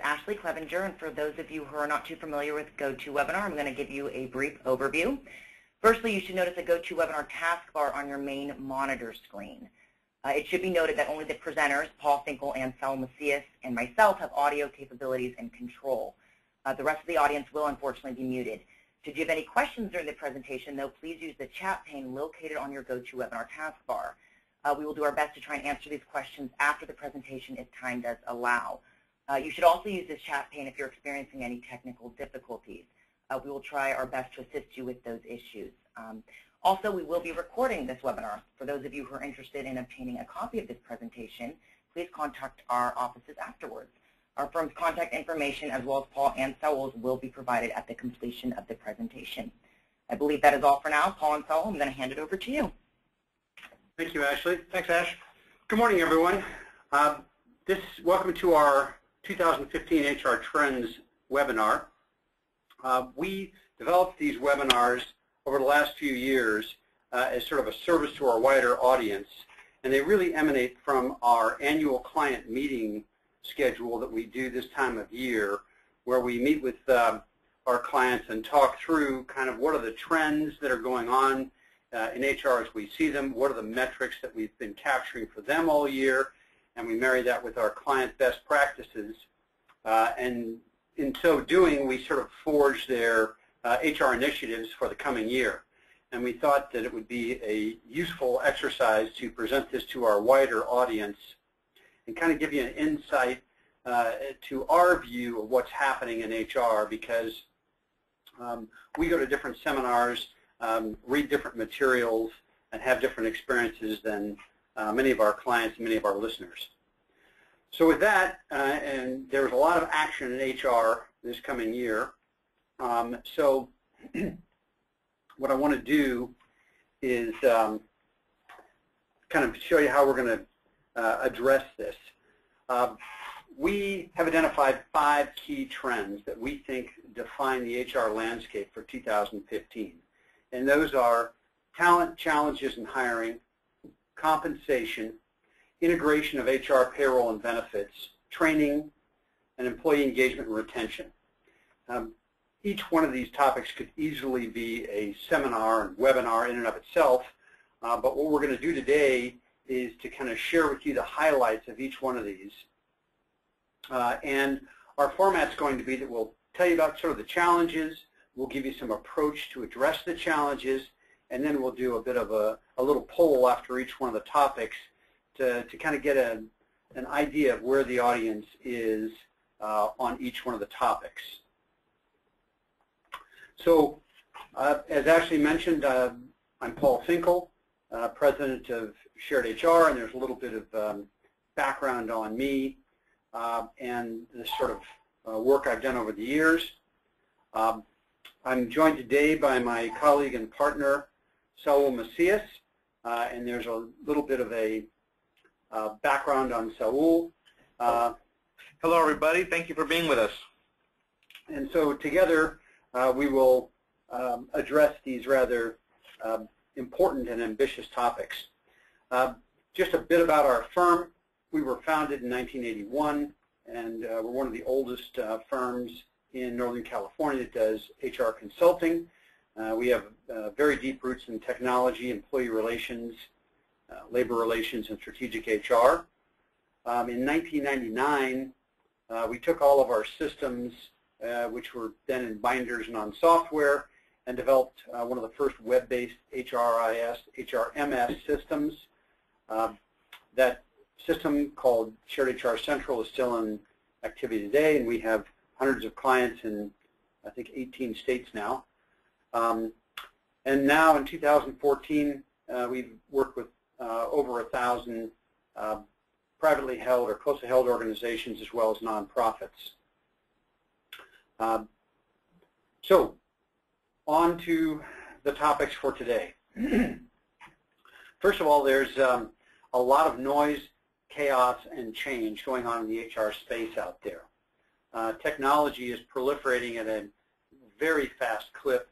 Ashley Clevenger, and for those of you who are not too familiar with GoToWebinar, I'm going to give you a brief overview. Firstly, you should notice a GoToWebinar taskbar on your main monitor screen. It should be noted that only the presenters, Paul Finkel and Saul Macias, and myself have audio capabilities and control. The rest of the audience will unfortunately be muted. Should you have any questions during the presentation, though, please use the chat pane located on your GoToWebinar taskbar. We will do our best to try and answer these questions after the presentation if time does allow. You should also use this chat pane if you're experiencing any technical difficulties. We will try our best to assist you with those issues. Also, we will be recording this webinar. For those of you who are interested in obtaining a copy of this presentation, please contact our offices afterwards. Our firm's contact information, as well as Paul and Saul's, will be provided at the completion of the presentation. I believe that is all for now. Paul and Saul, I'm going to hand it over to you. Thank you, Ashley. Thanks, Ash. Good morning, everyone. Welcome to our 2015 HR Trends webinar. We developed these webinars over the last few years as sort of a service to our wider audience, and they really emanate from our annual client meeting schedule that we do this time of year, where we meet with our clients and talk through kind of what are the trends that are going on in HR as we see them, what are the metrics that we've been capturing for them all year, and we marry that with our client best practices. And in so doing, we sort of forge their HR initiatives for the coming year. And we thought that it would be a useful exercise to present this to our wider audience and kind of give you an insight to our view of what's happening in HR, because we go to different seminars, read different materials, and have different experiences than many of our clients and many of our listeners. So with that, and there was a lot of action in HR this coming year, so what I want to do is kind of show you how we're going to address this. We have identified 5 key trends that we think define the HR landscape for 2015. And those are talent challenges in hiring, compensation, integration of HR, payroll, and benefits, training, and employee engagement and retention. Each one of these topics could easily be a seminar and webinar in and of itself, but what we're going to do today is to kind of share with you the highlights of each one of these. And our format's going to be that we'll tell you about sort of the challenges, we'll give you some approach to address the challenges, and then we'll do a bit of a little poll after each one of the topics to kind of get an idea of where the audience is on each one of the topics. So, as Ashley mentioned, I'm Paul Finkel, President of SharedHR, and there's a little bit of background on me and the sort of work I've done over the years. I'm joined today by my colleague and partner, Saul Macias, and there's a little bit of a background on Saul. Hello, everybody. Thank you for being with us. And so together, we will address these rather important and ambitious topics. Just a bit about our firm. We were founded in 1981, and we're one of the oldest firms in Northern California that does HR consulting. We have very deep roots in technology, employee relations, labor relations, and strategic HR. In 1999, we took all of our systems, which were then in binders and on software, and developed one of the first web-based HRIS, HRMS systems. That system, called SharedHR Central, is still in activity today, and we have hundreds of clients in, I think, 18 states now. And now in 2014, we've worked with over 1,000 privately held or closely held organizations, as well as nonprofits. So, on to the topics for today. First of all, there's a lot of noise, chaos, and change going on in the HR space out there. Technology is proliferating at a very fast clip.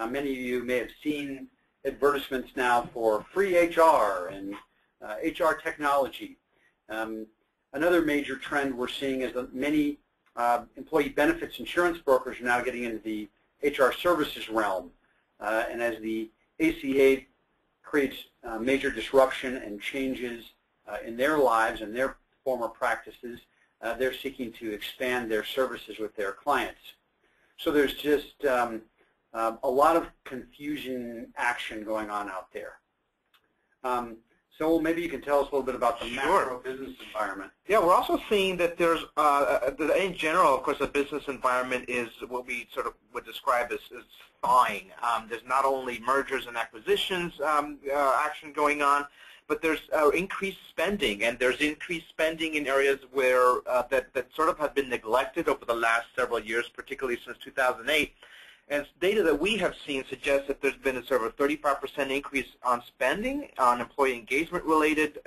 Many of you may have seen advertisements now for free HR and HR technology. Another major trend we're seeing is that many employee benefits insurance brokers are now getting into the HR services realm. And as the ACA creates major disruption and changes in their lives and their former practices, they're seeking to expand their services with their clients. So there's just a lot of confusion action going on out there. So maybe you can tell us a little bit about the macro business environment. Yeah, we're also seeing that there's, in general, of course, the business environment is what we sort of would describe as thawing. There's not only mergers and acquisitions action going on, but there's increased spending, and there's increased spending in areas where that sort of have been neglected over the last several years, particularly since 2008. And data that we have seen suggests that there's been a sort of a 35% increase on spending on employee engagement-related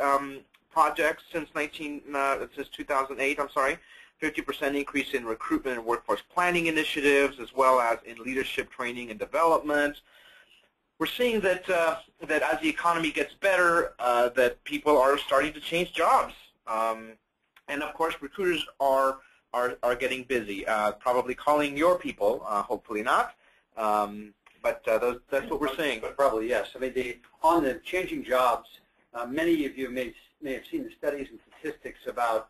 projects since 2008. 50% increase in recruitment and workforce planning initiatives, as well as in leadership training and development. We're seeing that that as the economy gets better, that people are starting to change jobs, and of course, recruiters are getting busy, probably calling your people, hopefully not, but that's what we're seeing. But probably yes. I mean, on the changing jobs, many of you may have seen the studies and statistics about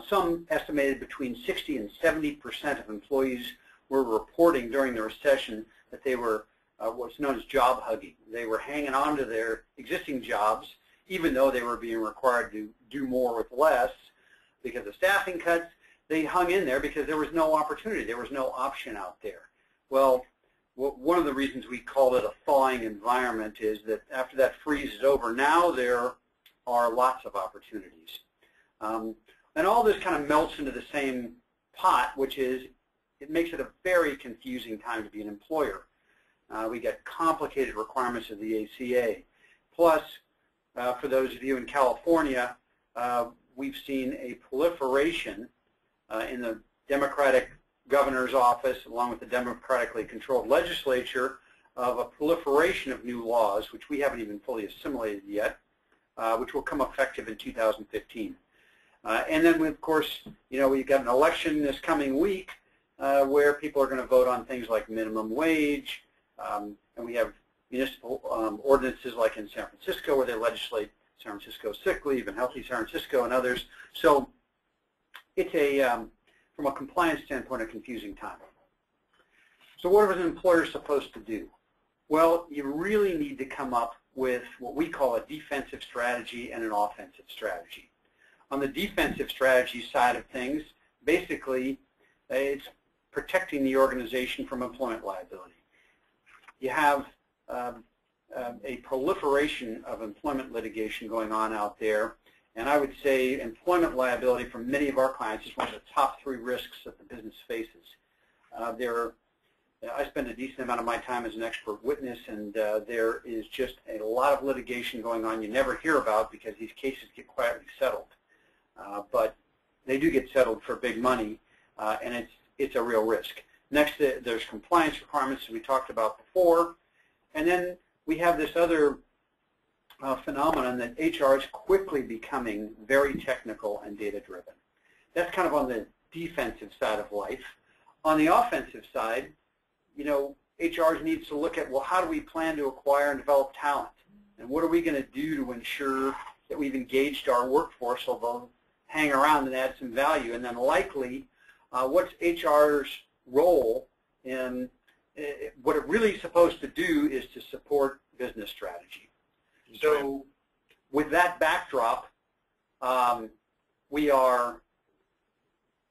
some estimated between 60 and 70% of employees were reporting during the recession that they were what's known as job hugging. They were hanging on to their existing jobs, even though they were being required to do more with less. Because of staffing cuts, they hung in there because there was no opportunity. There was no option out there. Well, one of the reasons we call it a thawing environment is that after that freeze is over, now there are lots of opportunities. And all this kind of melts into the same pot, which is it makes it a very confusing time to be an employer. We get complicated requirements of the ACA. Plus, for those of you in California, we've seen a proliferation in the Democratic governor's office, along with the democratically controlled legislature, of a proliferation of new laws, which we haven't even fully assimilated yet, which will come effective in 2015. And then, of course, we've got an election this coming week where people are going to vote on things like minimum wage, and we have municipal ordinances like in San Francisco where they legislate San Francisco sick leave and Healthy San Francisco and others. So it's from a compliance standpoint, a confusing time. So what is an employer supposed to do? Well, you really need to come up with what we call a defensive strategy and an offensive strategy. On the defensive strategy side of things, basically, it's protecting the organization from employment liability. You have a proliferation of employment litigation going on out there, and I would say employment liability for many of our clients is one of the top 3 risks that the business faces. I spend a decent amount of my time as an expert witness, and there is just a lot of litigation going on you never hear about because these cases get quietly settled. But they do get settled for big money, and it's a real risk. Next, there's compliance requirements, as we talked about before. And then we have this other phenomenon that HR is quickly becoming very technical and data-driven. That's kind of on the defensive side of life. On the offensive side, HR needs to look at, well, how do we plan to acquire and develop talent? And what are we going to do to ensure that we've engaged our workforce so they'll hang around and add some value? And then likely, what's HR's role in what it really is supposed to do is to support business strategy. So with that backdrop, we are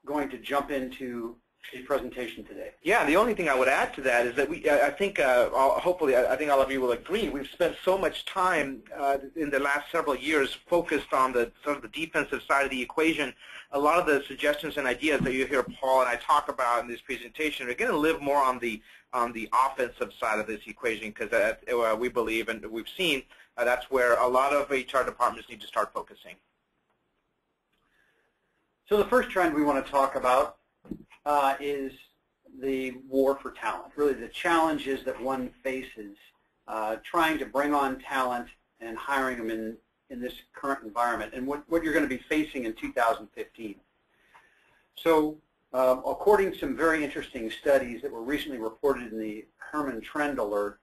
going to jump into a presentation today. Yeah, the only thing I would add to that is that I think, hopefully, I think all of you will agree, we've spent so much time in the last several years focused on the sort of the defensive side of the equation. A lot of the suggestions and ideas that you hear Paul and I talk about in this presentation are going to live more on the offensive side of this equation, because we believe and we've seen that's where a lot of HR departments need to start focusing. So the first trend we want to talk about is the war for talent, really the challenges that one faces trying to bring on talent and hiring them in this current environment, and what you're going to be facing in 2015. So according to some very interesting studies that were recently reported in the Herman Trend Alert,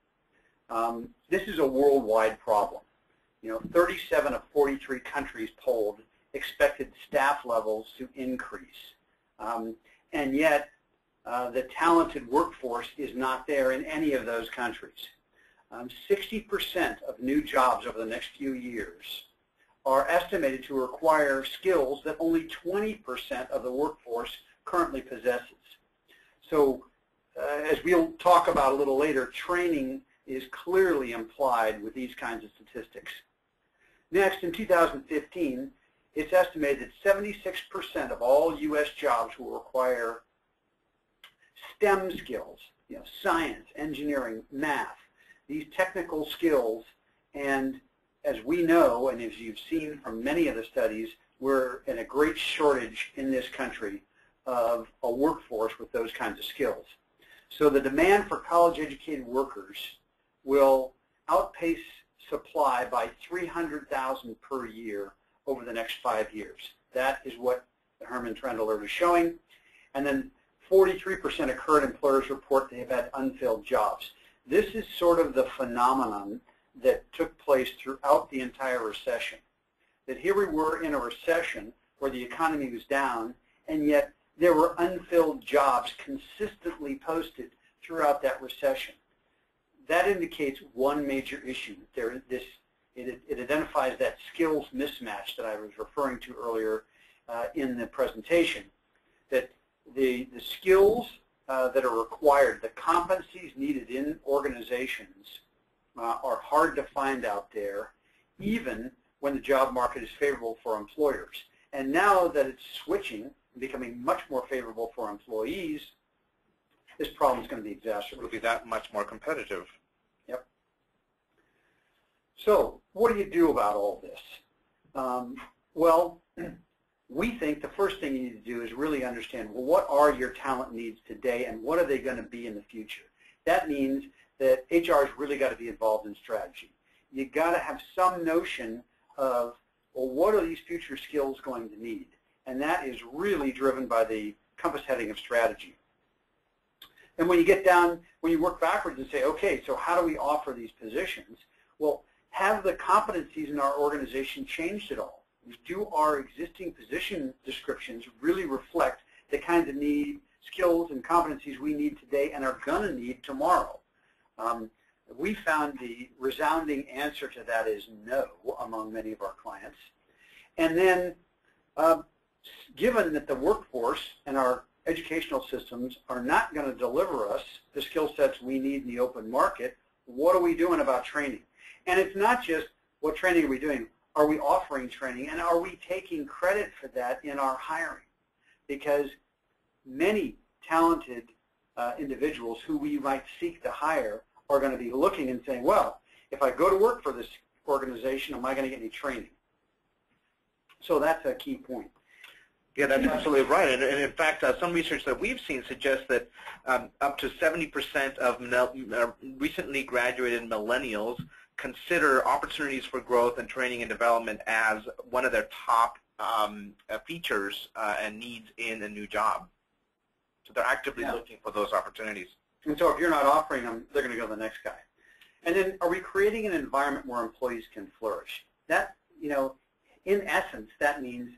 this is a worldwide problem. 37 of 43 countries polled expected staff levels to increase. And yet, the talented workforce is not there in any of those countries. 60% of new jobs over the next few years are estimated to require skills that only 20% of the workforce currently possesses. So, as we'll talk about a little later, training is clearly implied with these kinds of statistics. Next, in 2015, it's estimated that 76% of all U.S. jobs will require STEM skills, science, engineering, math, these technical skills. And as we know, and as you've seen from many of the studies, we're in a great shortage in this country of a workforce with those kinds of skills. So the demand for college-educated workers will outpace supply by 300,000 per year over the next 5 years. That is what the Herman Trend Alert is showing. And then 43% of current employers report they have had unfilled jobs. This is sort of the phenomenon that took place throughout the entire recession. That here we were in a recession where the economy was down, and yet there were unfilled jobs consistently posted throughout that recession. That indicates one major issue. It identifies that skills mismatch that I was referring to earlier in the presentation, that the skills that are required, the competencies needed in organizations are hard to find out there, even when the job market is favorable for employers. And now that it's switching and becoming much more favorable for employees, this problem is going to be exacerbated. It'll be that much more competitive. Yep. So what do you do about all this? Well, we think the first thing you need to do is really understand, well, what are your talent needs today and what are they going to be in the future? That means that HR has really got to be involved in strategy. You've got to have some notion of, well, what are these future skills going to need? And that is really driven by the compass heading of strategy. And when you get down, when you work backwards and say, okay, so how do we offer these positions? Well, have the competencies in our organization changed at all? Do our existing position descriptions really reflect the kinds of skills and competencies we need today and are going to need tomorrow? We found the resounding answer to that is no among many of our clients. And then, given that the workforce and our educational systems are not going to deliver us the skill sets we need in the open market, what are we doing about training? And it's not just what training are we doing. Are we offering training, and are we taking credit for that in our hiring? Because many talented individuals who we might seek to hire are going to be looking and saying, well, if I go to work for this organization, am I going to get any training? So that's a key point. Yeah, that's absolutely right. And in fact, some research that we've seen suggests that up to 70% of recently graduated millennials consider opportunities for growth and training and development as one of their top features and needs in a new job. So they're actively looking for those opportunities. And so if you're not offering them, they're going to go to the next guy. And then are we creating an environment where employees can flourish? That, in essence, that means,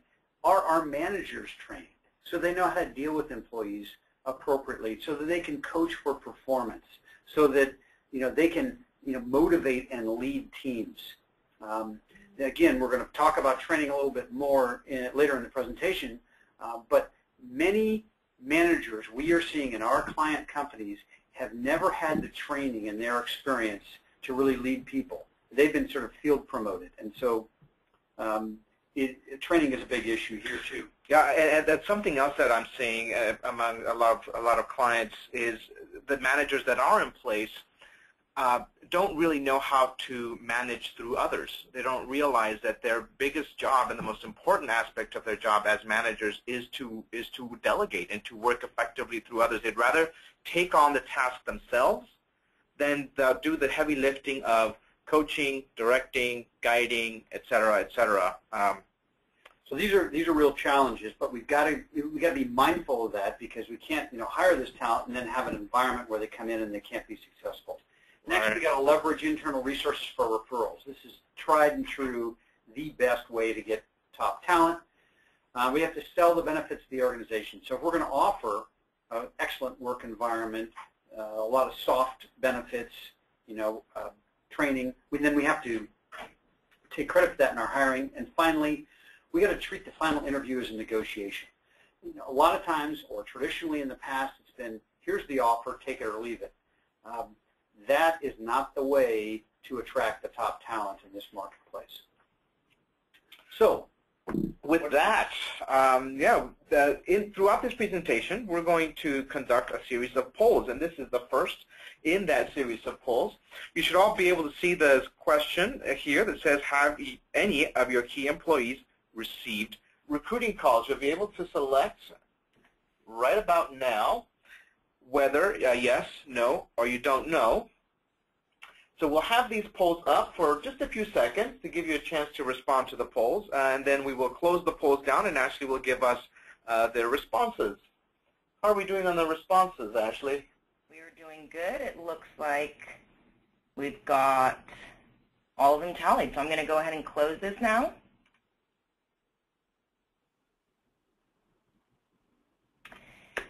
are our managers trained so they know how to deal with employees appropriately, so that they can coach for performance, so that they can motivate and lead teams. Again, we're going to talk about training a little bit more later in the presentation, but many managers we are seeing in our client companies have never had the training in their experience to really lead people. They've been sort of field promoted, and so training is a big issue here too. Yeah, and that's something else that I'm seeing among a lot of clients is the managers that are in place don't really know how to manage through others. They don't realize that their biggest job and the most important aspect of their job as managers is to delegate and to work effectively through others. They'd rather take on the task themselves than do the heavy lifting of coaching, directing, guiding, et cetera, et cetera. So these are real challenges, but we've got to be mindful of that, because we can't hire this talent and then have an environment where they come in and they can't be successful. Next, we got to leverage internal resources for referrals. This is tried and true, the best way to get top talent. We have to sell the benefits of the organization. So if we're going to offer an excellent work environment, a lot of soft benefits, training, then we have to take credit for that in our hiring. And finally, we got to treat the final interview as a negotiation. A lot of times, or traditionally in the past, it's been, here's the offer, take it or leave it. That is not the way to attract the top talent in this marketplace. So, with that, throughout this presentation, we're going to conduct a series of polls, and this is the first in that series of polls. You should all be able to see the question here that says, have any of your key employees received recruiting calls? You'll be able to select right about now whether yes, no, or you don't know. So we'll have these polls up for just a few seconds to give you a chance to respond to the polls, and then we will close the polls down, and Ashley will give us their responses. How are we doing on the responses, Ashley? We are doing good. It looks like we've got all of them tallied. So I'm going to go ahead and close this now.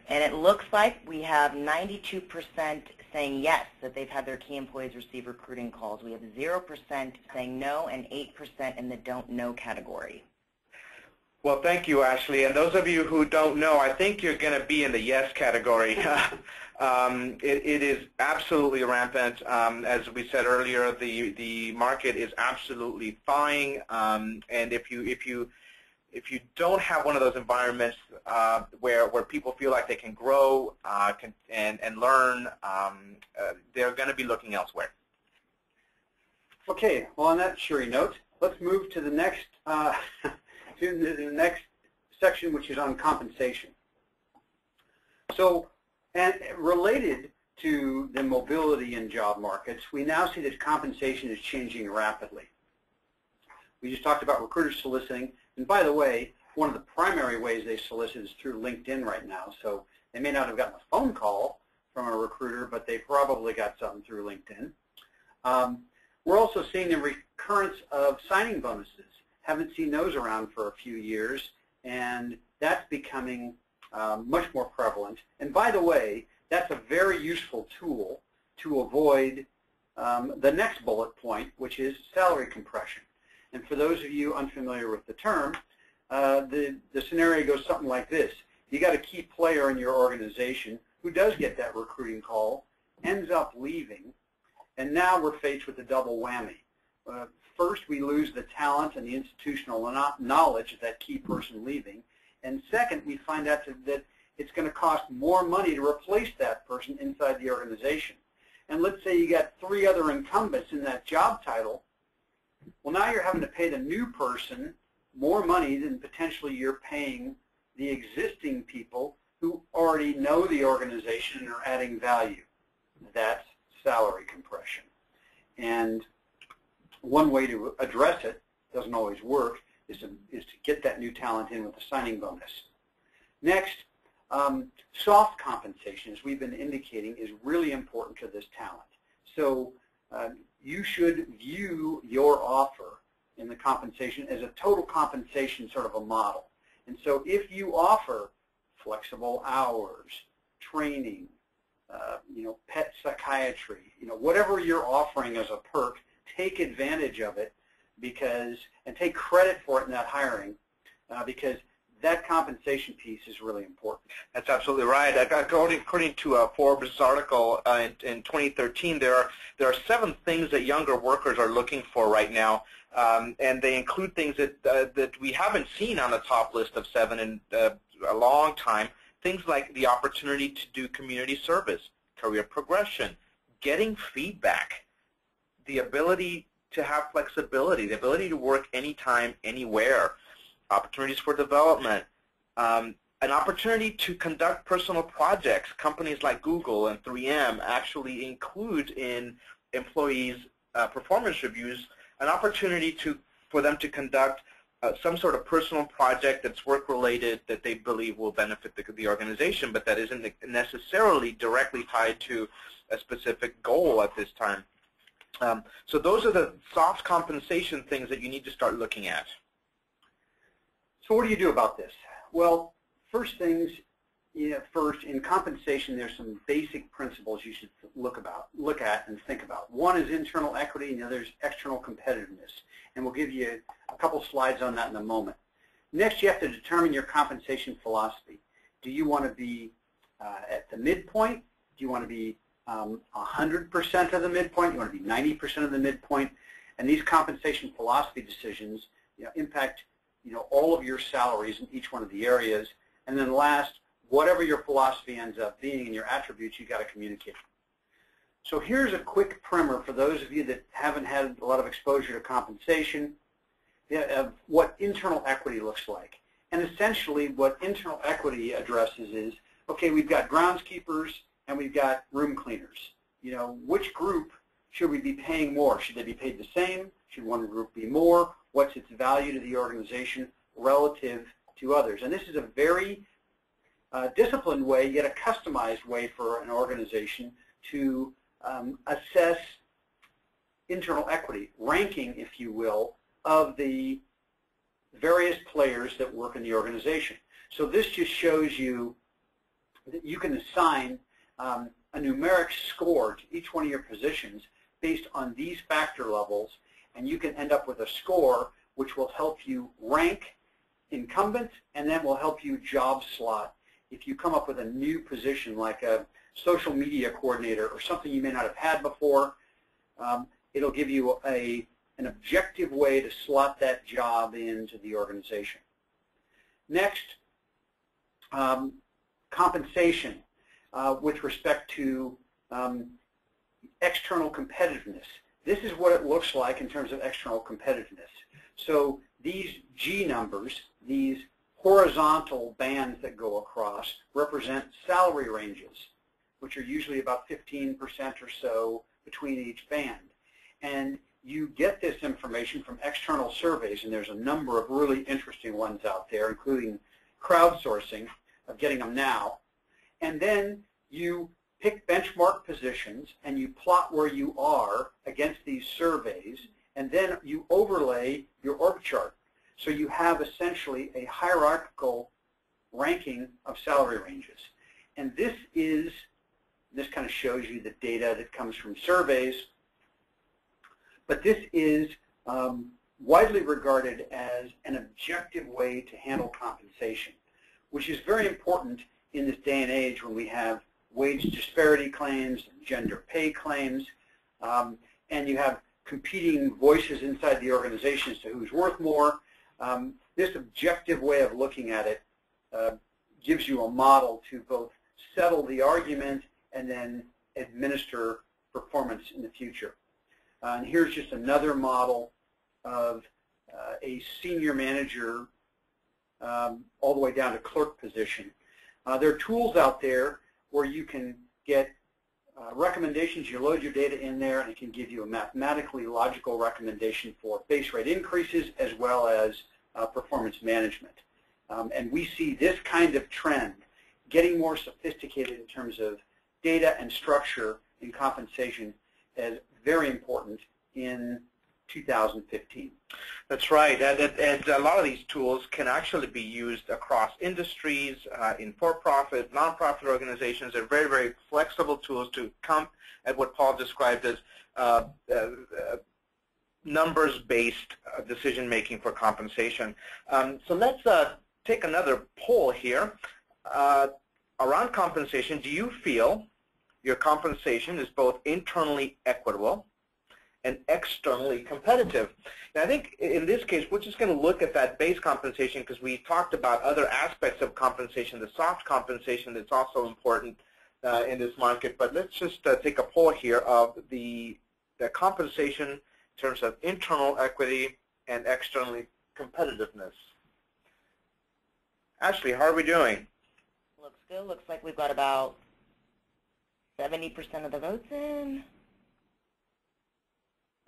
And it looks like we have 92% saying yes, that they've had their key employees receive recruiting calls. We have 0% saying no and 8% in the don't know category. Well, thank you, Ashley. And those of you who don't know, I think you're going to be in the yes category. It is absolutely rampant. As we said earlier, the market is absolutely thawing. And if you don't have one of those environments where people feel like they can grow and learn, they're going to be looking elsewhere. Okay. Well, on that cheery note, let's move to the next section, which is on compensation. So, and related to the mobility in job markets, we now see that compensation is changing rapidly. We just talked about recruiters soliciting. And by the way, one of the primary ways they solicit is through LinkedIn right now. So they may not have gotten a phone call from a recruiter, but they probably got something through LinkedIn. We're also seeing the recurrence of signing bonuses. Haven't seen those around for a few years, and that's becoming much more prevalent. And by the way, that's a very useful tool to avoid the next bullet point, which is salary compression. And for those of you unfamiliar with the term, the scenario goes something like this. You got a key player in your organization who does get that recruiting call, ends up leaving, and now we're faced with a double whammy. First, we lose the talent and the institutional knowledge of that key person leaving. And second, we find out that it's going to cost more money to replace that person inside the organization. And let's say you got 3 other incumbents in that job title. Well, now you're having to pay the new person more money than potentially you're paying the existing people who already know the organization and are adding value. That's salary compression. And one way to address it, doesn't always work, is to get that new talent in with a signing bonus. Next, soft compensation, as we've been indicating, is really important to this talent. So you should view your offer in the compensation as a total compensation sort of a model. And so if you offer flexible hours, training, pet psychiatry, whatever you're offering as a perk, take advantage of it and take credit for it in that hiring because that compensation piece is really important. That's absolutely right. According to a Forbes article in 2013, there are 7 things that younger workers are looking for right now, and they include things that we haven't seen on the top list of 7 in a long time. Things like the opportunity to do community service, career progression, getting feedback, the ability to have flexibility, the ability to work anytime, anywhere, opportunities for development, an opportunity to conduct personal projects. Companies like Google and 3M actually include in employees' performance reviews an opportunity for them to conduct some sort of personal project that's work-related that they believe will benefit the organization, but that isn't necessarily directly tied to a specific goal at this time. So those are the soft compensation things that you need to start looking at. So what do you do about this? Well, first things, first in compensation, there's some basic principles you should look at and think about. One is internal equity, and the other is external competitiveness. And we'll give you a couple slides on that in a moment. Next, you have to determine your compensation philosophy. Do you want to be at the midpoint? Do you want to be 100% of the midpoint? Do you want to be 90% of the midpoint? And these compensation philosophy decisions impact all of your salaries in each one of the areas. And then last, whatever your philosophy ends up being and your attributes, you've got to communicate. So here's a quick primer for those of you that haven't had a lot of exposure to compensation of what internal equity looks like. And essentially what internal equity addresses is, okay, we've got groundskeepers and we've got room cleaners. Which group should we be paying more? Should they be paid the same? Should one group be more? What's its value to the organization relative to others? And this is a very disciplined way, yet a customized way for an organization to assess internal equity, ranking, if you will, of the various players that work in the organization. So this just shows you that you can assign a numeric score to each one of your positions based on these factor levels, and you can end up with a score which will help you rank incumbents and then will help you job slot. If you come up with a new position like a social media coordinator or something you may not have had before, it'll give you an objective way to slot that job into the organization. Next, compensation with respect to external competitiveness. This is what it looks like in terms of external competitiveness. So these G numbers, these horizontal bands that go across, represent salary ranges, which are usually about 15% or so between each band. And you get this information from external surveys, and there's a number of really interesting ones out there, including crowdsourcing of getting them now. And then you pick benchmark positions and you plot where you are against these surveys, and then you overlay your org chart. So you have essentially a hierarchical ranking of salary ranges. And this kind of shows you the data that comes from surveys, but this is widely regarded as an objective way to handle compensation, which is very important in this day and age when we have wage disparity claims, and gender pay claims, and you have competing voices inside the organization as to who's worth more. This objective way of looking at it gives you a model to both settle the argument and then administer performance in the future. And here's just another model of a senior manager all the way down to clerk position. There are tools out there where you can get recommendations. You load your data in there, and it can give you a mathematically logical recommendation for base rate increases as well as performance management. And we see this kind of trend getting more sophisticated in terms of data and structure in compensation as very important in 2015. That's right, and a lot of these tools can actually be used across industries, in for-profit, non-profit organizations. They're very, very flexible tools to come at what Paul described as numbers-based decision-making for compensation. So let's take another poll here. Around compensation, do you feel your compensation is both internally equitable and externally competitive? And I think in this case, we're just going to look at that base compensation because we talked about other aspects of compensation, the soft compensation that's also important in this market. But let's just take a poll here of the compensation in terms of internal equity and externally competitiveness. Ashley, how are we doing? Looks good. Looks like we've got about 70% of the votes in.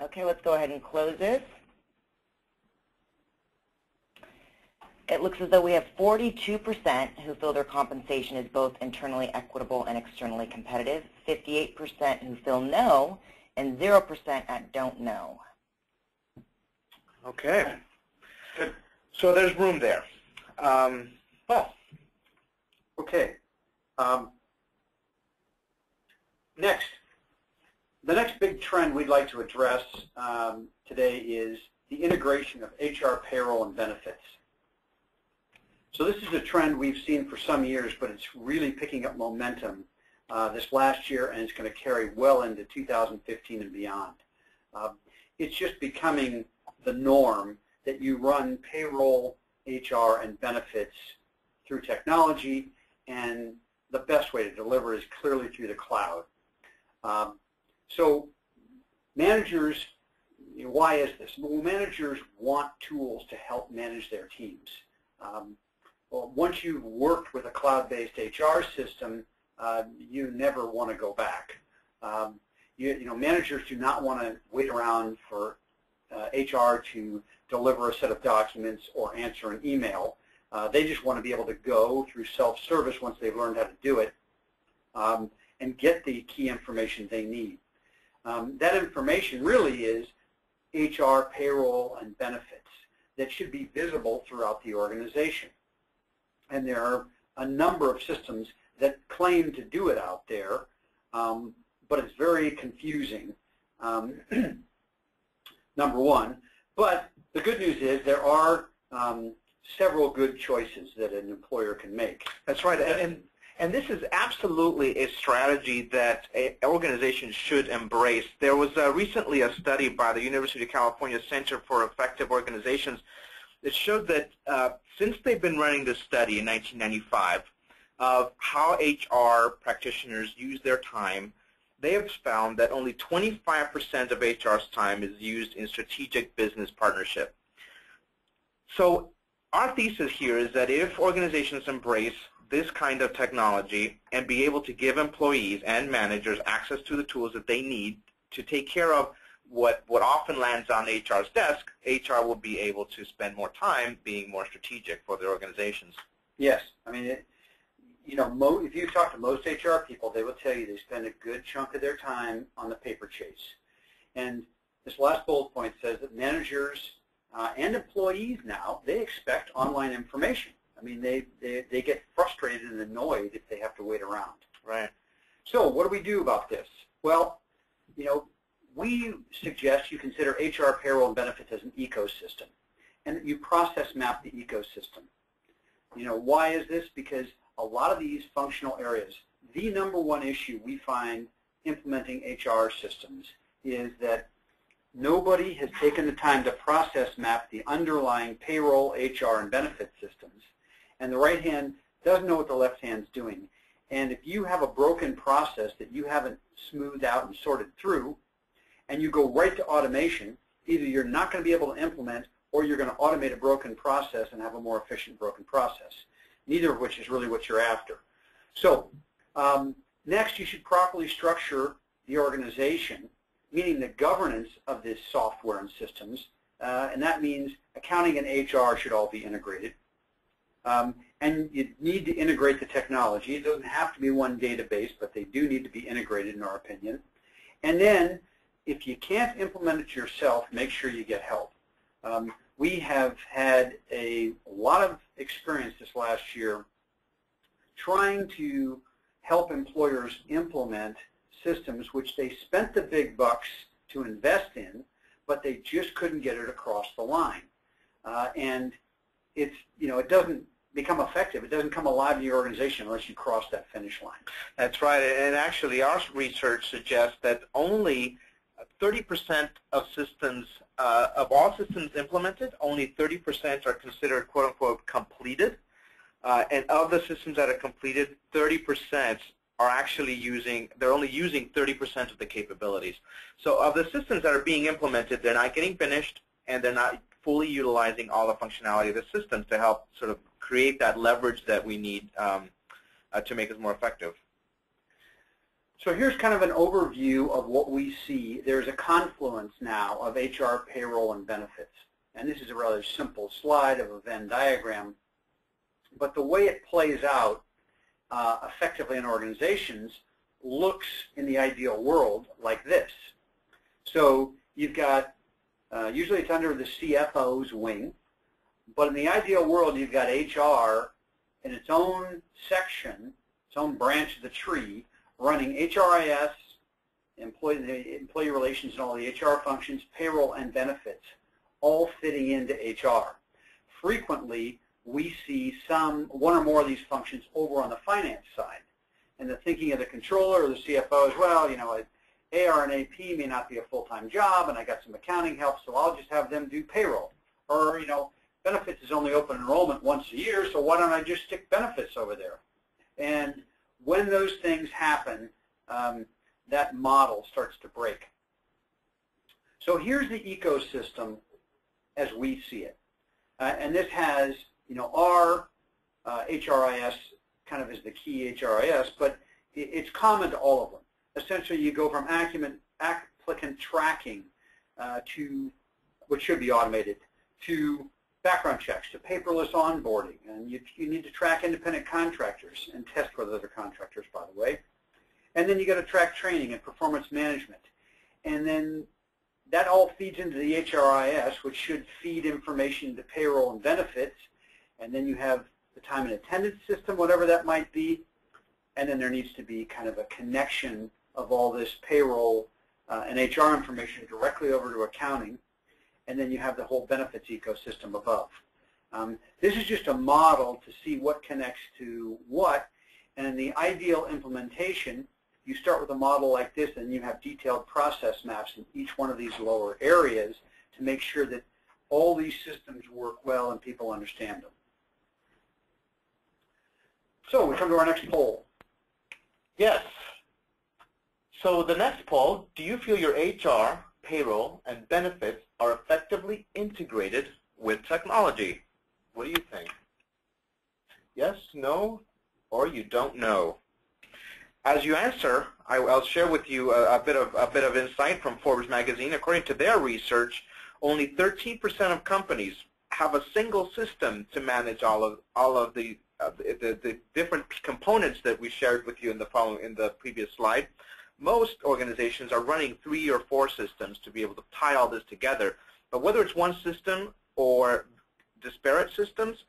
Okay, let's go ahead and close this. it looks as though we have 42% who feel their compensation is both internally equitable and externally competitive, 58% who feel no, and 0% at don't know. Okay. Good. So there's room there. Well. Okay. Next. The next big trend we'd like to address today is the integration of HR, payroll, and benefits. So this is a trend we've seen for some years, but it's really picking up momentum this last year, and it's going to carry well into 2015 and beyond. It's just becoming the norm that you run payroll, HR, and benefits through technology, and the best way to deliver is clearly through the cloud. So managers, why is this? Well, managers want tools to help manage their teams. Well, once you've worked with a cloud-based HR system, you never want to go back. Managers do not want to wait around for HR to deliver a set of documents or answer an email. They just want to be able to go through self-service once they've learned how to do it and get the key information they need. That information really is HR, payroll, and benefits that should be visible throughout the organization. And there are a number of systems that claim to do it out there, but it's very confusing, number one. But the good news is there are several good choices that an employer can make. That's right. And this is absolutely a strategy that organizations should embrace. There was recently a study by the University of California Center for Effective Organizations that showed that since they've been running this study in 1995 of how HR practitioners use their time, they have found that only 25% of HR's time is used in strategic business partnership. So our thesis here is that if organizations embrace this kind of technology and be able to give employees and managers access to the tools that they need to take care of what often lands on HR's desk, HR will be able to spend more time being more strategic for their organizations. Yes. I mean, if you talk to most HR people, they will tell you they spend a good chunk of their time on the paper chase. And this last bullet point says that managers and employees now, they expect online information. I mean, they get frustrated and annoyed if they have to wait around. Right. So what do we do about this? Well, we suggest you consider HR, payroll, and benefits as an ecosystem, and that you process map the ecosystem. Why is this? Because a lot of these functional areas, the number one issue we find implementing HR systems is that nobody has taken the time to process map the underlying payroll, HR, and benefit systems. And the right hand doesn't know what the left hand's doing. And if you have a broken process that you haven't smoothed out and sorted through, and you go right to automation, either you're not going to be able to implement or you're going to automate a broken process and have a more efficient broken process, neither of which is really what you're after. So next, you should properly structure the organization, meaning the governance of this software and systems, and that means accounting and HR should all be integrated. And you need to integrate the technology. It doesn't have to be one database, but they do need to be integrated in our opinion. And then, if you can't implement it yourself, make sure you get help. We have had a lot of experience this last year trying to help employers implement systems which they spent the big bucks to invest in, but they just couldn't get it across the line. And it doesn't become effective. It doesn't come alive in your organization unless you cross that finish line. That's right. And actually, our research suggests that only 30% of systems, of all systems implemented, only 30% are considered quote-unquote completed. And of the systems that are completed, 30% are actually they're only using 30% of the capabilities. So of the systems that are being implemented, they're not getting finished, and they're not fully utilizing all the functionality of the systems to help sort of create that leverage that we need to make us more effective. So here's kind of an overview of what we see. There's a confluence now of HR, payroll, and benefits. and this is a rather simple slide of a Venn diagram, but the way it plays out effectively in organizations looks in the ideal world like this. So you've got, usually it's under the CFO's wing, but in the ideal world you've got HR in its own section, its own branch of the tree, running HRIS, employee relations and all the HR functions, payroll and benefits, all fitting into HR. Frequently, we see one or more of these functions over on the finance side. And the thinking of the controller or the CFO as well, you know, AR and AP may not be a full-time job, and I got some accounting help, so I'll just have them do payroll. Or, you know, benefits is only open enrollment once a year, so why don't I just stick benefits over there? And when those things happen, that model starts to break. So here's the ecosystem as we see it. And this has, you know, our HRIS kind of is the key HRIS, but it's common to all of them. Essentially, you go from applicant tracking to, which should be automated, to background checks, to paperless onboarding, and you need to track independent contractors and test whether they're contractors, by the way. And then you got to track training and performance management. And then that all feeds into the HRIS, which should feed information to payroll and benefits. And then you have the time and attendance system, whatever that might be. And then there needs to be kind of a connection of all this payroll and HR information directly over to accounting. And then you have the whole benefits ecosystem above. This is just a model to see what connects to what. And in the ideal implementation, you start with a model like this, and you have detailed process maps in each one of these lower areas to make sure that all these systems work well and people understand them. So we come to our next poll. Yes. So the next poll, do you feel your HR, payroll, and benefits are effectively integrated with technology? What do you think? Yes, no, or you don't know? As you answer, I'll share with you a bit of insight from Forbes magazine. According to their research, only 13% of companies have a single system to manage all of the different components that we shared with you in the previous slide. Most organizations are running 3 or 4 systems to be able to tie all this together. But whether it's one system or disparate systems,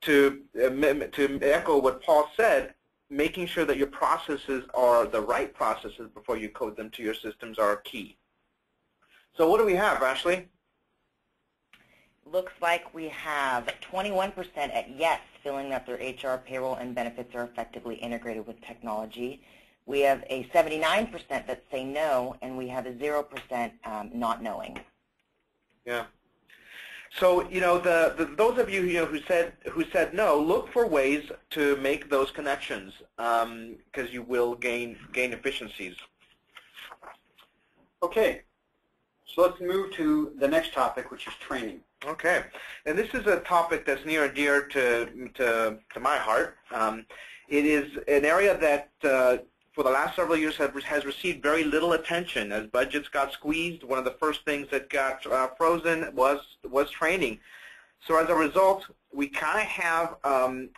to echo what Paul said, making sure that your processes are the right processes before you code them to your systems are key. So what do we have, Ashley? Looks like we have 21% at yes, feeling that their HR, payroll, and benefits are effectively integrated with technology. We have a 79% that say no, and we have a 0% not knowing. Yeah. So, you know, those of you, who said no, look for ways to make those connections, because you will gain efficiencies. Okay. So let's move to the next topic, which is training. Okay. And this is a topic that's near and dear to my heart. It is an area that for the last several years has received very little attention. As budgets got squeezed, one of the first things that got frozen was training. So as a result, we kind of have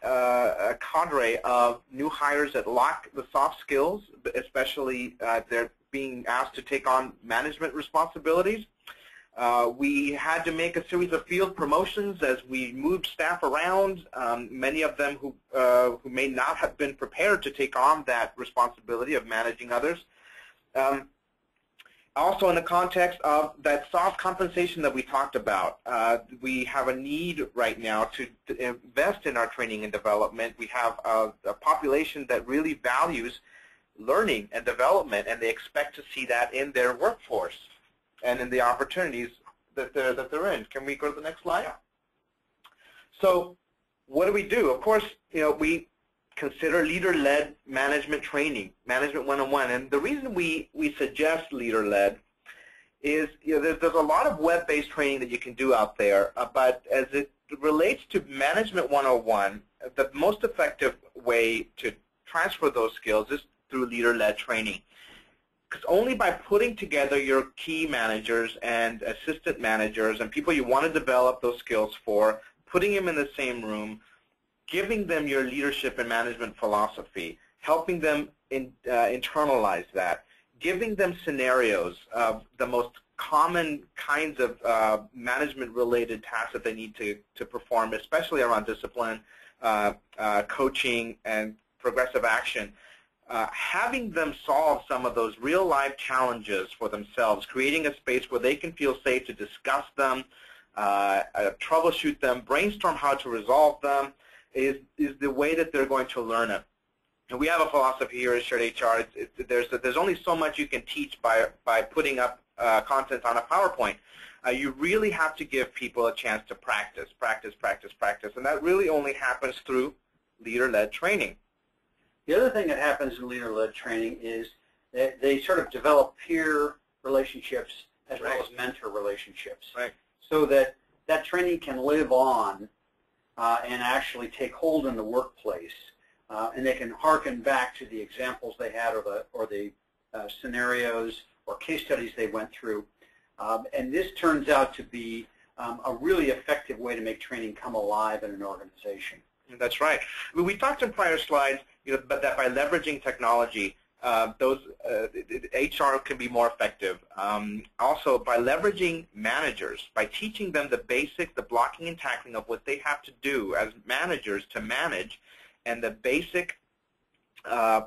a cadre of new hires that lack the soft skills, especially they're being asked to take on management responsibilities. We had to make a series of field promotions as we moved staff around, many of them who may not have been prepared to take on that responsibility of managing others. Also in the context of that soft compensation that we talked about, we have a need right now to invest in our training and development. We have a population that really values learning and development, and they expect to see that in their workforce and in the opportunities that they're in. Can we go to the next slide? Yeah. So what do? Of course, we consider leader-led management training, Management 101. And the reason we suggest leader-led is there's a lot of web-based training that you can do out there, but as it relates to Management 101, the most effective way to transfer those skills is through leader-led training. Because only by putting together your key managers and assistant managers and people you want to develop those skills for, putting them in the same room, giving them your leadership and management philosophy, helping them internalize that, giving them scenarios of the most common kinds of management-related tasks that they need to perform, especially around discipline, coaching, and progressive action. Having them solve some of those real-life challenges for themselves, creating a space where they can feel safe to discuss them, troubleshoot them, brainstorm how to resolve them, is the way that they're going to learn it. And we have a philosophy here at SharedHR. There's only so much you can teach by putting up content on a PowerPoint. You really have to give people a chance to practice, and that really only happens through leader-led training. The other thing that happens in leader-led training is that they sort of develop peer relationships as well as mentor relationships, so that that training can live on and actually take hold in the workplace, and they can hearken back to the examples they had or the scenarios or case studies they went through, and this turns out to be a really effective way to make training come alive in an organization. That's right. We talked in prior slides, but that by leveraging technology, HR can be more effective. Also, by leveraging managers, by teaching them the blocking and tackling of what they have to do as managers to manage, and the basic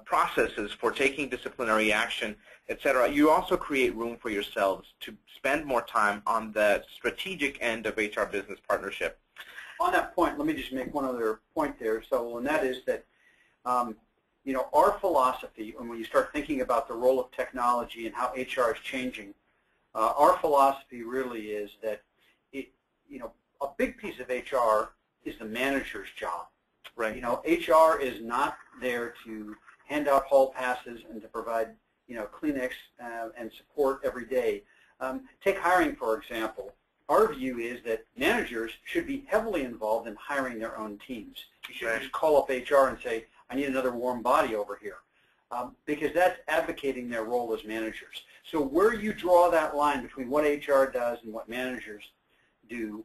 processes for taking disciplinary action, etc. You also create room for yourselves to spend more time on the strategic end of HR business partnership. On that point, let me just make one other point there. So, and that is that, our philosophy, and when you start thinking about the role of technology and how HR is changing, our philosophy really is that, a big piece of HR is the manager's job. Right. HR is not there to hand out hall passes and to provide, Kleenex and support every day. Take hiring, for example. Our view is that managers should be heavily involved in hiring their own teams. You shouldn't just call up HR and say, I need another warm body over here, because that's advocating their role as managers. So where you draw that line between what HR does and what managers do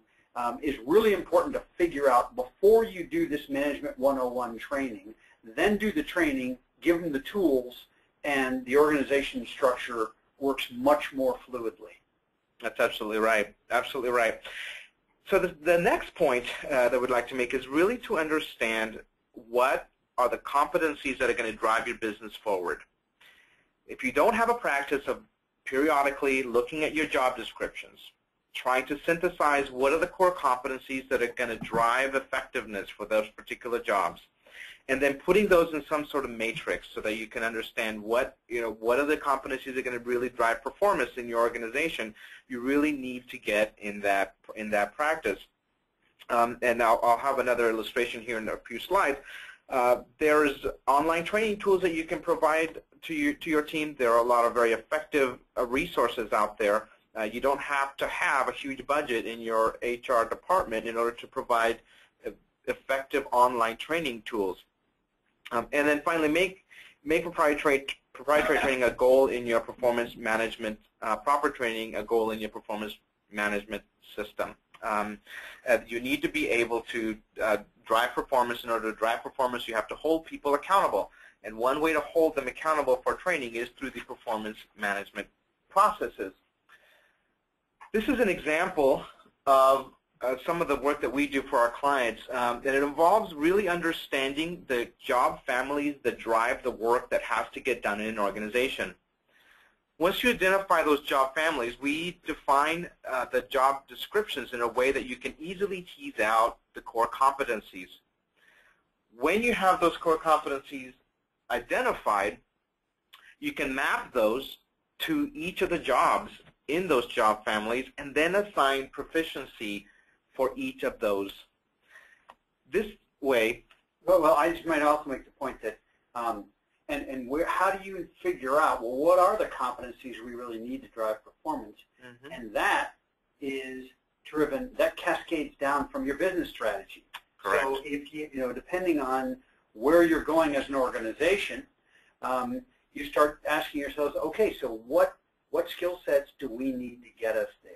is really important to figure out before you do this Management 101 training. Then do the training, give them the tools, and the organization structure works much more fluidly. That's absolutely right. Absolutely right. So the next point that we'd like to make is really to understand what are the competencies that are going to drive your business forward. If you don't have a practice of periodically looking at your job descriptions, trying to synthesize what are the core competencies that are going to drive effectiveness for those particular jobs, and then putting those in some sort of matrix so that you can understand what are the competencies that are going to really drive performance in your organization, you really need to get in that practice. And I'll have another illustration here in a few slides. There's online training tools that you can provide to your team. There are a lot of very effective resources out there. You don't have to have a huge budget in your HR department in order to provide effective online training tools. And then finally, make proprietary training a goal in your performance management, proper training a goal in your performance management system. You need to be able to drive performance. In order to drive performance, you have to hold people accountable. And one way to hold them accountable for training is through the performance management processes. This is an example of some of the work that we do for our clients, and it involves really understanding the job families that drive the work that has to get done in an organization. Once you identify those job families, we define the job descriptions in a way that you can easily tease out the core competencies. When you have those core competencies identified, you can map those to each of the jobs in those job families and then assign proficiency for each of those. This way... Well, I just might also make the point that how do you figure out, well, what are the competencies we really need to drive performance? Mm-hmm. And that is driven, that cascades down from your business strategy. Correct. So if depending on where you're going as an organization, you start asking yourselves, okay, so what skill sets do we need to get us there?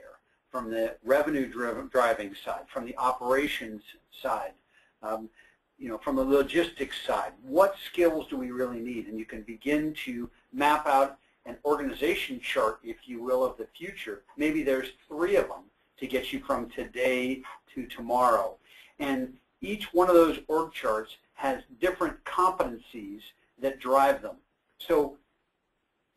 From the revenue driving side, from the operations side, from the logistics side, what skills do we really need? And you can begin to map out an organization chart, if you will, of the future. Maybe there's 3 of them to get you from today to tomorrow. And each one of those org charts has different competencies that drive them. So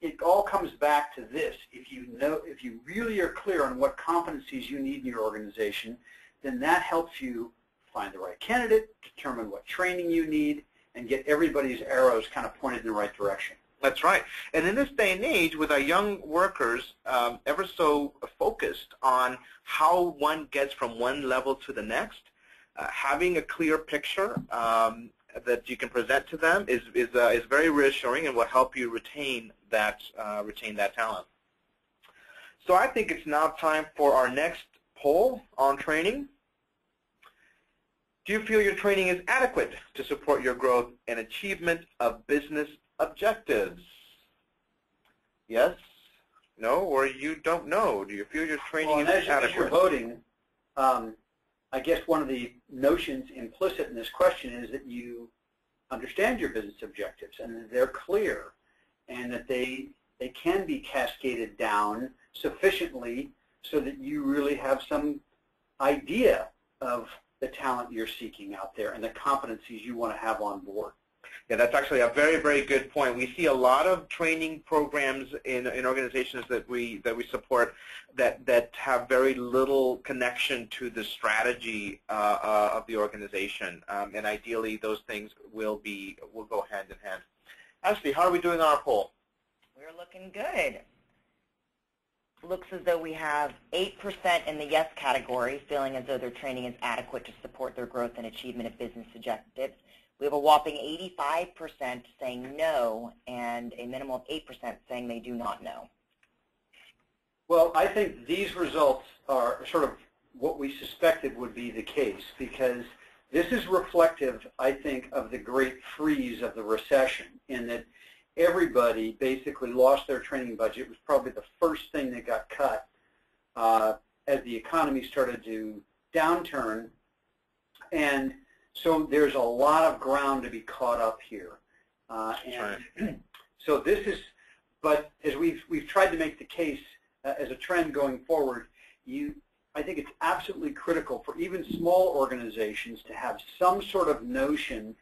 it all comes back to this. If you really are clear on what competencies you need in your organization, then that helps you find the right candidate, determine what training you need, and get everybody's arrows kind of pointed in the right direction. That's right. And in this day and age, with our young workers ever so focused on how one gets from one level to the next, having a clear picture that you can present to them is very reassuring and will help you retain that talent. So I think it's now time for our next poll on training. Do you feel your training is adequate to support your growth and achievement of business objectives? Yes, no, or you don't know. Do you feel your training is adequate? As you're voting, I guess one of the notions implicit in this question is that you understand your business objectives and that they're clear and that they can be cascaded down sufficiently so that you really have some idea of the talent you're seeking out there and the competencies you want to have on board. Yeah, that's actually a very, very good point. We see a lot of training programs in organizations that we support that have very little connection to the strategy of the organization, and ideally those things will go hand in hand. Ashley, how are we doing on our poll? We're looking good. Looks as though we have 8% in the yes category, feeling as though their training is adequate to support their growth and achievement of business objectives. We have a whopping 85% saying no, and a minimum of 8% saying they do not know. Well, I think these results are sort of what we suspected would be the case, because this is reflective, I think, of the great freeze of the recession, in that everybody basically lost their training budget. It was probably the first thing that got cut as the economy started to downturn, and so there's a lot of ground to be caught up here. So this is, but as we've tried to make the case as a trend going forward, I think it's absolutely critical for even small organizations to have some sort of notion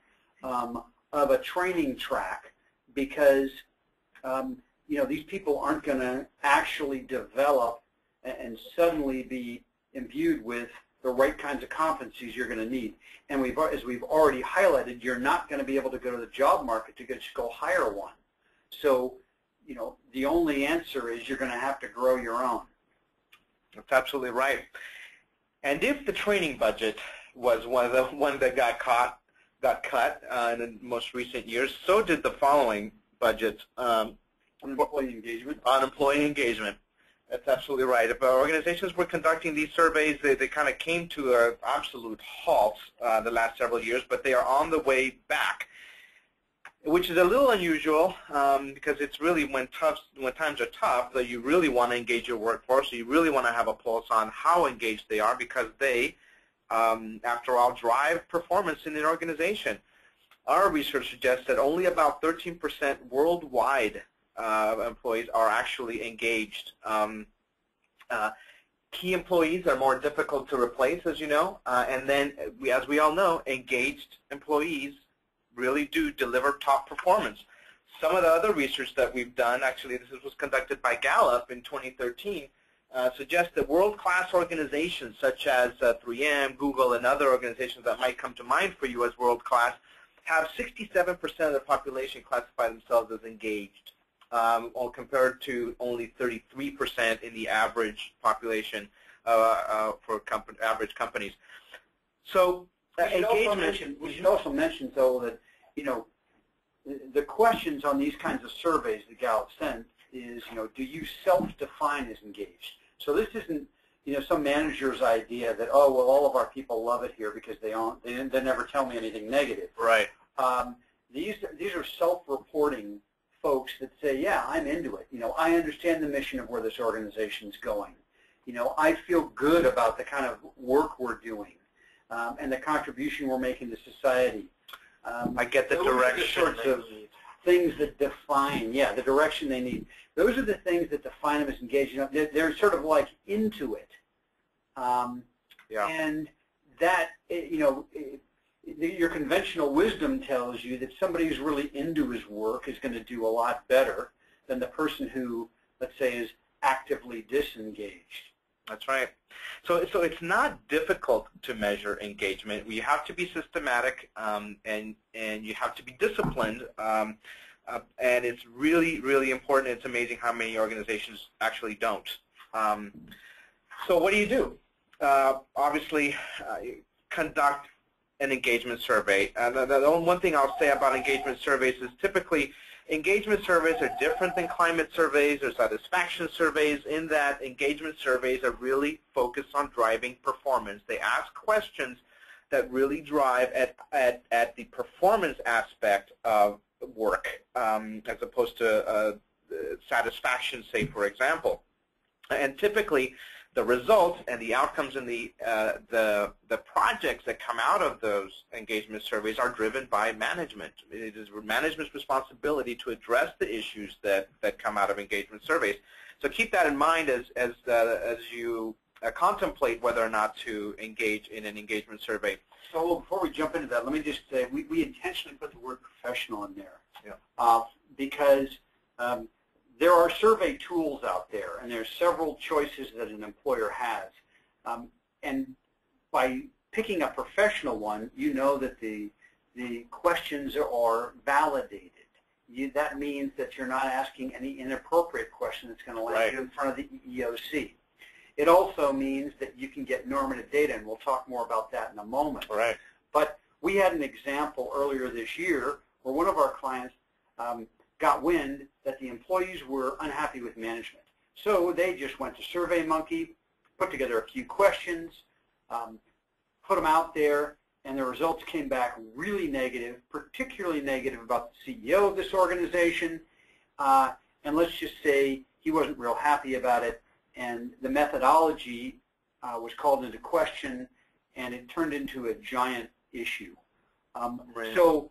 of a training track, because these people aren't going to actually develop and suddenly be imbued with the right kinds of competencies you're going to need. And as we've already highlighted, you're not going to be able to go to the job market to just go hire one. So, the only answer is you're going to have to grow your own. That's absolutely right. And if the training budget was one of the ones that got cut in the most recent years, so did the following budgets on employee engagement. That's absolutely right. If our organizations were conducting these surveys, they kind of came to an absolute halt the last several years, but they are on the way back, which is a little unusual because it's really when times are tough that you really want to engage your workforce. So you really want to have a pulse on how engaged they are, because they, after all, drive performance in an organization. Our research suggests that only about 13% worldwide employees are actually engaged. Key employees are more difficult to replace, as you know, and then, as we all know, engaged employees really do deliver top performance. Some of the other research that we've done, actually this was conducted by Gallup in 2013, suggests that world-class organizations such as 3M, Google, and other organizations that might come to mind for you as world-class have 67% of the population classify themselves as engaged, all compared to only 33% in the average population for average companies. So we should also mention, though, that the questions on these kinds of surveys that Gallup sent is, do you self-define as engaged? So this isn't, some manager's idea that, oh, well, all of our people love it here because they never tell me anything negative. Right. These are self-reporting folks that say, yeah, I'm into it. I understand the mission of where this organization is going. I feel good about the kind of work we're doing and the contribution we're making to society. I get the direction. Those are the sorts of things that define, the direction they need. Those are the things that define them as engaged. They're sort of like into it. And that, your conventional wisdom tells you that somebody who's really into his work is going to do a lot better than the person who, let's say, is actively disengaged. That's right. So it's not difficult to measure engagement. You have to be systematic, and you have to be disciplined. And it's really, really important. It's amazing how many organizations actually don't. So what do? Obviously, conduct an engagement survey. The only one thing I'll say about engagement surveys is typically engagement surveys are different than climate surveys or satisfaction surveys in that engagement surveys are really focused on driving performance. They ask questions that really drive at the performance aspect of work as opposed to satisfaction, say, for example. And typically, the results and the outcomes and the projects that come out of those engagement surveys are driven by management. It is management's responsibility to address the issues that come out of engagement surveys. So keep that in mind as you contemplate whether or not to engage in an engagement survey. So before we jump into that, let me just say we intentionally put the word professional in there because there are survey tools out there, and there's several choices that an employer has. And by picking a professional one, you know that the questions are validated. That means that you're not asking any inappropriate question that's going to land you in front of the EEOC. It also means that you can get normative data, and we'll talk more about that in a moment. Right. But we had an example earlier this year where one of our clients got wind that the employees were unhappy with management. So they just went to SurveyMonkey, put together a few questions, put them out there, and the results came back really negative, particularly negative about the CEO of this organization. And let's just say he wasn't real happy about it, and the methodology was called into question, and it turned into a giant issue. So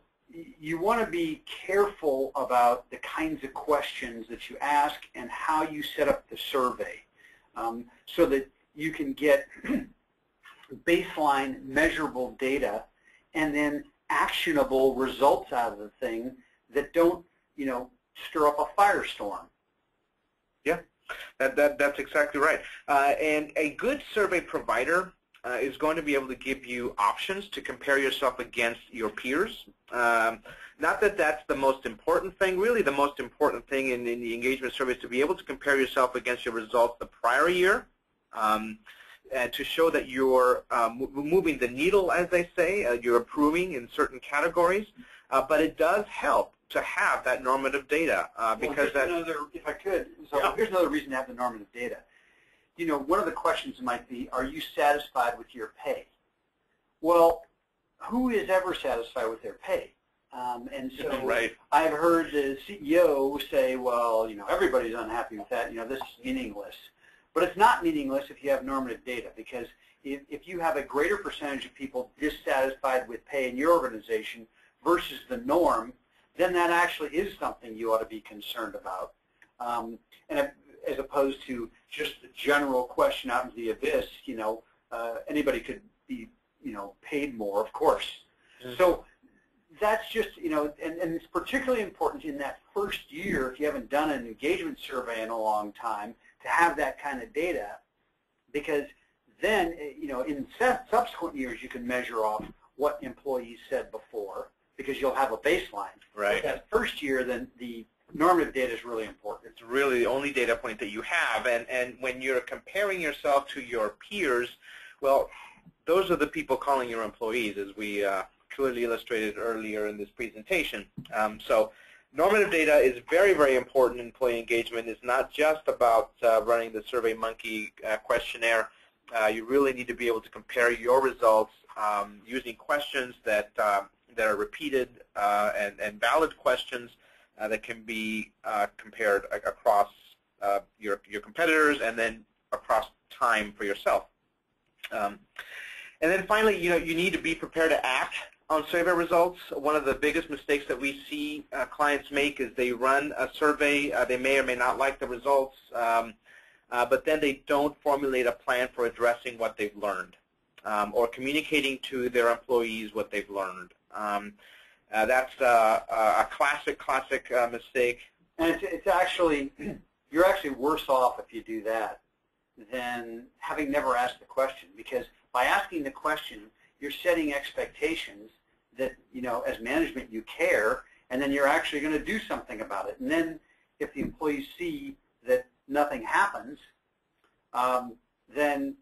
you want to be careful about the kinds of questions that you ask and how you set up the survey so that you can get baseline measurable data and then actionable results out of the thing that don't, stir up a firestorm. Yeah, that's exactly right. And a good survey provider is going to be able to give you options to compare yourself against your peers. Not that that's the most important thing. Really, the most important thing in the engagement survey is to be able to compare yourself against your results the prior year and to show that you're moving the needle, as they say. You're improving in certain categories. But it does help to have that normative data because if I could, here's another reason to have the normative data. One of the questions might be, are you satisfied with your pay? Well, who is ever satisfied with their pay? And so I've heard the CEO say, well, everybody's unhappy with that. This is meaningless. But it's not meaningless if you have normative data, because if you have a greater percentage of people dissatisfied with pay in your organization versus the norm, then that actually is something you ought to be concerned about. And as opposed to just the general question out into the abyss, anybody could be, paid more, of course. Mm-hmm. So that's just, and it's particularly important in that first year, if you haven't done an engagement survey in a long time, to have that kind of data, because then, in subsequent years, you can measure off what employees said before, because you'll have a baseline. Right. But that first year, then the normative data is really important. It's really the only data point that you have, and when you're comparing yourself to your peers, well, those are the people calling your employees, as we clearly illustrated earlier in this presentation. So normative data is very, very important in employee engagement. It's not just about running the SurveyMonkey questionnaire. You really need to be able to compare your results using questions that are repeated and valid questions that can be compared across your competitors and then across time for yourself. And then finally, you need to be prepared to act on survey results. One of the biggest mistakes that we see clients make is they run a survey. They may or may not like the results, but then they don't formulate a plan for addressing what they've learned or communicating to their employees what they've learned. That's a classic mistake. And it's actually, you're actually worse off if you do that than having never asked the question, because by asking the question, you're setting expectations that, as management you care, and then you're actually going to do something about it. And then if the employees see that nothing happens, then,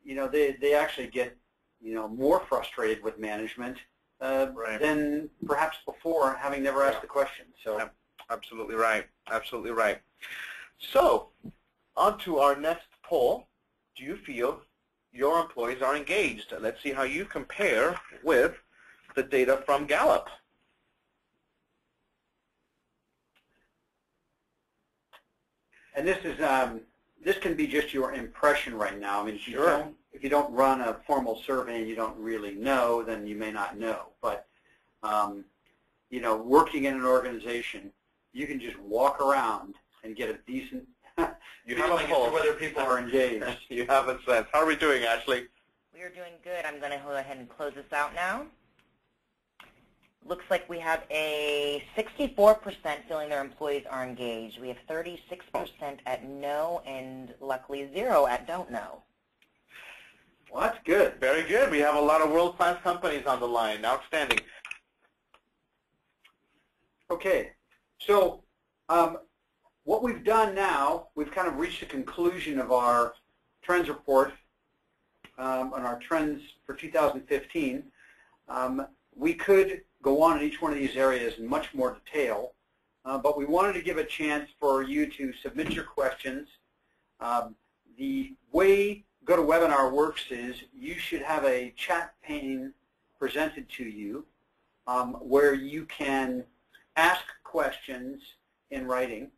they actually get, more frustrated with management Right. than perhaps before, having never asked the question. So, absolutely right. Absolutely right. So, on to our next poll. Do you feel your employees are engaged? Let's see how you compare with the data from Gallup. and this can be just your impression right now. I mean, Sure. if you don't run a formal survey and you don't really know, then you may not know. But working in an organization, you can just walk around and get a decent You have a feeling as pulse. to whether people are engaged. You have a sense. How are we doing, Ashley? We are doing good. I'm going to go ahead and close this out now. Looks like we have a 64% feeling their employees are engaged. We have 36% at no, and luckily 0 at don't know. Well, that's good. Very good. We have a lot of world-class companies on the line. Outstanding. Okay, so what we've done now, we've kind of reached the conclusion of our trends report on our trends for 2015. We could go on in each one of these areas in much more detail, but we wanted to give a chance for you to submit your questions. The way GoToWebinar works is you should have a chat pane presented to you where you can ask questions in writing,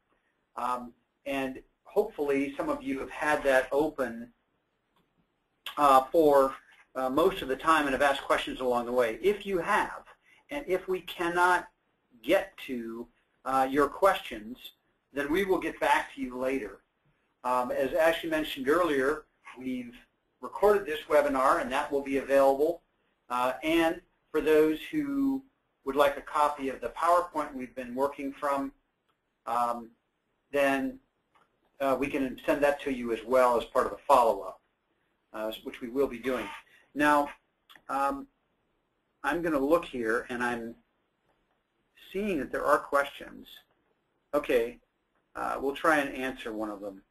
and hopefully some of you have had that open for most of the time and have asked questions along the way. If you have, and if we cannot get to your questions, then we will get back to you later. As Ashley mentioned earlier, we've recorded this webinar, and that will be available. And for those who would like a copy of the PowerPoint we've been working from, then we can send that to you as well as part of the follow-up, which we will be doing. Now, I'm going to look here, and I'm seeing that there are questions. Okay, we'll try and answer one of them.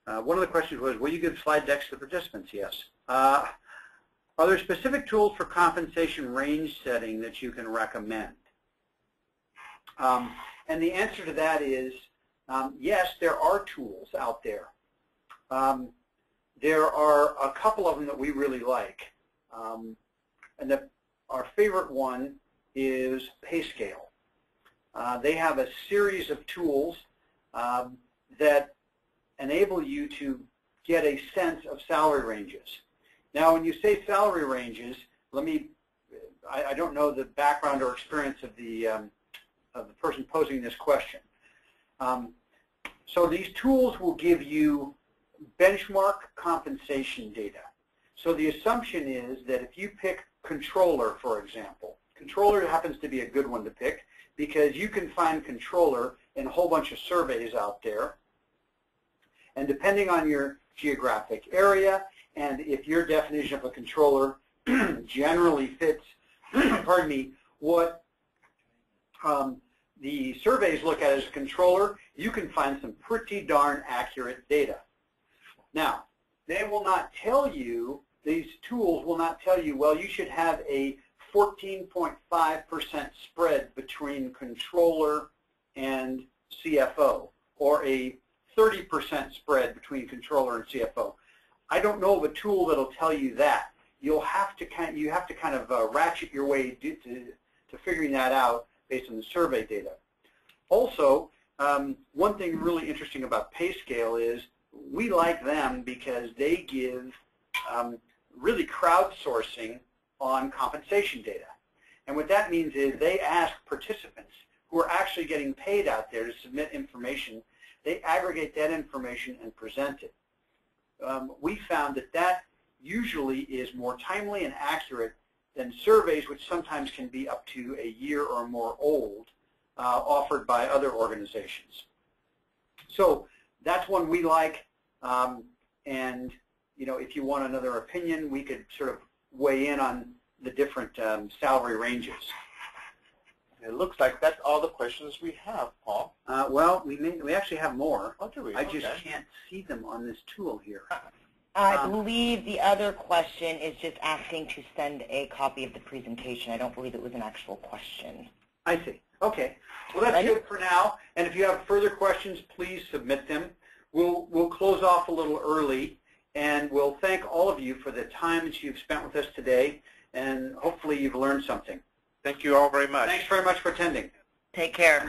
One of the questions was, will you give slide decks to the participants? Yes. Are there specific tools for compensation range setting that you can recommend? And the answer to that is, yes, there are tools out there. There are a couple of them that we really like. And our favorite one is PayScale. They have a series of tools that enable you to get a sense of salary ranges. Now, when you say salary ranges, I don't know the background or experience of the person posing this question. So these tools will give you benchmark compensation data. So the assumption is that if you pick controller, for example, controller happens to be a good one to pick because you can find controller in a whole bunch of surveys out there. And depending on your geographic area, and if your definition of a controller generally fits, pardon me, what the surveys look at as a controller, you can find some pretty darn accurate data. Now, they will not tell you, these tools will not tell you, well, you should have a 14.5% spread between controller and CFO, or a 30% spread between controller and CFO. I don't know of a tool that'll tell you that. You have to kind of ratchet your way to figuring that out based on the survey data. Also, one thing really interesting about PayScale is we like them because they give really crowdsourcing on compensation data. And what that means is they ask participants who are actually getting paid out there to submit information. They aggregate that information and present it. We found that that usually is more timely and accurate than surveys, which sometimes can be up to a year or more old, offered by other organizations. So that's one we like, and if you want another opinion, we could sort of weigh in on the different salary ranges. It looks like that's all the questions we have, Paul. Well, we actually have more. Oh, do we? I just can't see them on this tool here. I believe the other question is just asking to send a copy of the presentation. I don't believe it was an actual question. I see. Okay. Well, that's good for now. And if you have further questions, please submit them. We'll close off a little early, and we'll thank all of you for the time that you've spent with us today, and hopefully you've learned something. Thank you all very much. Thanks very much for attending. Take care.